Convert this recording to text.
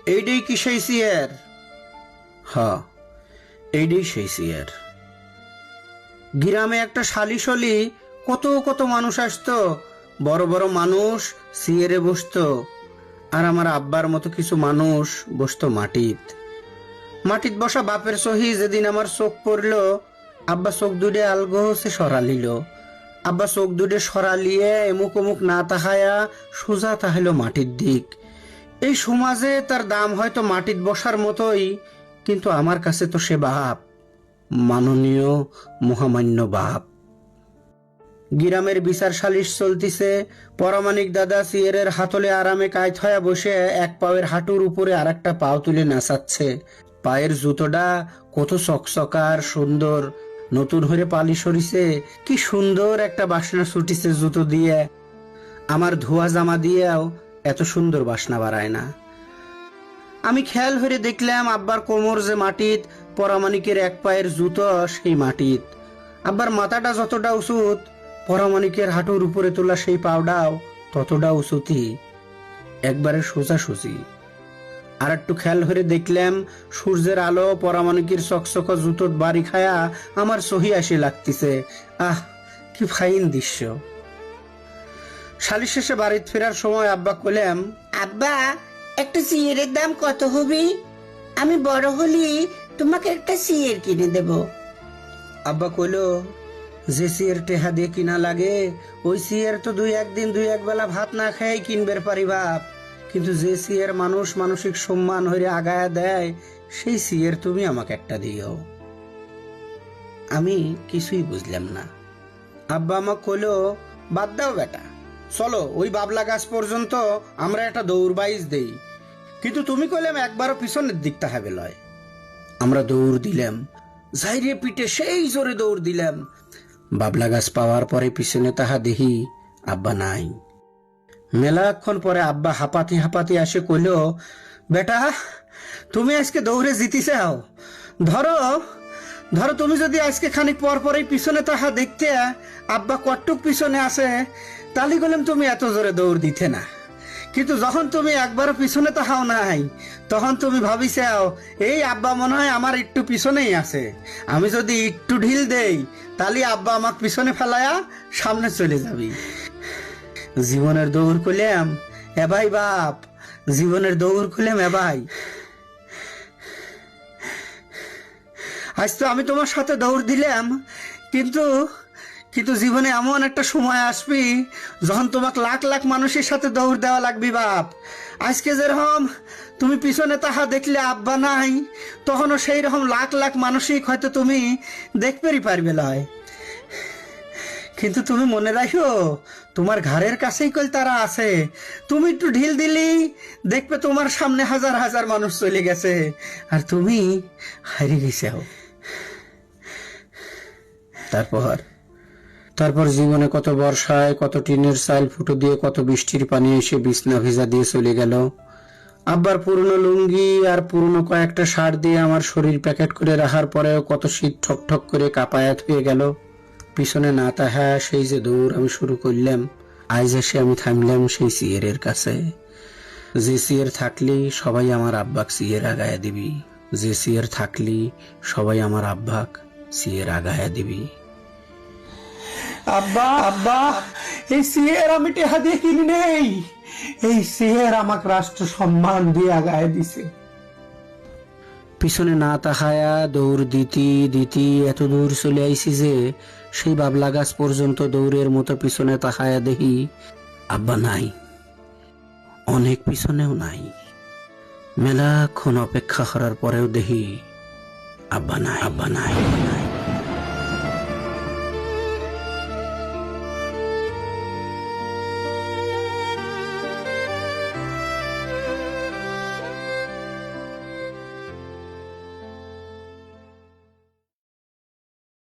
এইটাই কি সেই সিয়ের? হ্যাঁ, এইটাই সেই সিয়ের। গ্রামে একটা শালিশ হলি কত কত মানুষ আসতো, বড় বড় মানুষ সিয়েরে বসতো, আর আমার আব্বার মতো কিছু মানুষ বসতো মাটিত। মাটিত বসা বাপের সহি যেদিন আমার চোখ পড়লো, আব্বা চোখ দুটে আলগোছে সরালিল। আব্বা চোখ দুটে সরালিয়ে এমুক অমুক না তাহায়া সোজা তাহাইল মাটির দিক। এই সমাজে তার দাম হয়তো মাটিত বসার মতোই, কিন্তু আমার কাছে তো সে বাপ, মাননীয় মহামান্য বাপ। গ্রামের বিচার সালিশ চলতিছে। পরামানিক দাদা সিয়েরের হাতলে আরামে কায়ত হয়ে বসে এক পায়ের হাঁটুর উপরে আর একটা পাও তুলে নাচাচ্ছে। পায়ের জুতোটা কত চকচকার সুন্দর, নতুন হয়ে পালিশ হরিছে। কি সুন্দর একটা বাসনা ছুটিছে জুতো দিয়ে। আমার ধোয়া জামা দিয়েও এত সুন্দর বাসনা বাড়ায় না। আমি খেয়াল হয়ে দেখলাম আব্বার কোমর যে মাটিত, পরামানিকের এক পায়ের জুতো সেই মাটিত। আব্বার মাথাটা যতটা উঁচুত, পরামানিকের হাঁটুর উপরে তোলা সেই পাওটাও ততটা উঁচুতি, একবারে সোজাসুজি। আর একটু খেয়াল হয়ে দেখলাম সূর্যের আলো পরামানিকের চকচক জুতোর বাড়ি খায়া আমার সহি আসি লাগতেছে। আহ, কি ফাইন দৃশ্য। শালিশ শেষে বাড়িতে ফেরার সময় আব্বা কইলাম, আব্বা, একটা সিয়েরের দাম কত হবে? আমি বড় হলি তোমাকে একটা সিয়ের কিনে দেব। আব্বা কইল, যে সিয়ের টেহা দিয়ে কিনা লাগে ওই সিয়ের তো দুই একদিন দুই এক বেলা ভাত না খাই কিনবের পারি বাপ, কিন্তু যে সিয়ের মানুষ মানসিক সম্মান হইরে আগায়া দেয় সেই সিয়ের তুমি আমাকে একটা দিও। আমি কিছুই বুঝলাম না। আব্বা আমাকে কইল, বাদ দাও বেটা, চলো ওই বাবলা গাছ পর্যন্ত আমরা একটা দৌড় বাইজ দেই, কিন্তু তুমি কইলাম একবারও পিছনের দিকটা হবে লয়। আমরা দৌড় দিলাম, ঝাইরে পিঠে সেই জোরে দৌড় দিলাম। বাবলা গাছ পাওয়ার পরে পিছনে তাহা দেখি আব্বা নাই। মেলাক্ষণ পরে আব্বা হাঁপাতি হাঁপাতি আসে কইল, বেটা তুমি আজকে দৌড়ে জিতিছাও, ধরো ধরো তুমি যদি আজকে খানিক পর পরেই পিছনে তাহা দেখতে আব্বা কটটুক পিছনে আসে, তালি গেলাম তুমি এত জোরে দৌড় দিতে না। কিন্তু যখন তুমি একবারও পিছনে তাহাও নাই, তখন তুমি ভাবিছাও এই আব্বা মনে হয় আমার একটু পিছনেই আছে, আমি যদি একটু ঢিল দেই তাহলে আব্বা আমাকে পিছনে ফেলায়া সামনে চলে যাবি। জীবনের দৌড় খুলেম এ ভাই বাপ, জীবনের দৌড় খুলেম এ ভাই। আজ তো আমি তোমার সাথে দৌড় দিলাম, কিন্তু কিন্তু জীবনে এমন একটা সময় আসবি যখন তোমাকে লাখ লাখ মানুষের সাথে দৌড় দেওয়া লাগবি বাপ। আজকে যেরকম তুমি পিছনে তাহা দেখলে আব্বা নাই, তখনও সেই রকম লাখ লাখ মানসিক হয়তো তুমি দেখতেই পারবে লয়। কিন্তু তুমি মনে রাখো তোমার ঘরের কাছেই কল তারা আছে, তুমি একটু ঢিল দিলি দেখবে তোমার সামনে হাজার হাজার মানুষ চলে গেছে আর তুমি হারিয়ে গেছে। তারপর জীবনে কত বর্ষায়, কত টিনের চাল ফুটো দিয়ে, কত বৃষ্টির পানি এসে বিছনা ভিজা দিয়ে চলে গেল। আব্বার পুরনো লুঙ্গি আর পুরনো কয়েকটা শার্ট দিয়ে আমার শরীর প্যাকেট করে রাখার পরেও কত শীত ঠক ঠক করে কাঁপায়াত হয়ে গেল। পিছনে না তাহা সেই যে দৌড় আমি শুরু করলাম, আজ এসে আমি থামলাম সেই সিয়েরের কাছে। যে সিয়ের থাকলি সবাই আমার আব্বাক সিয়ের আগায়া দিবি, যে সিয়ের থাকলি সবাই আমার আব্বাক সিয়ের আগায়া দিবি। আব্বা আব্বা, এই সিয়ের আমি টেহা দিয়ে কিনি নেই, এই সিয়ের আমাকে রাষ্ট্র সম্মান দিয়ে আগায় দিছে। পিছনে না তাকায়া দৌড় দিতি দিতি এত দূর চলে আইছি যে সেই বাবলা গাছ পর্যন্ত দৌড়ের মতো পিছনে তাকায়া দেখি আব্বা নাই, অনেক পিছনেও নাই। মেলাক্ষণ অপেক্ষা করার পরেও দেখি আব্বা নাই, আব্বা নাই।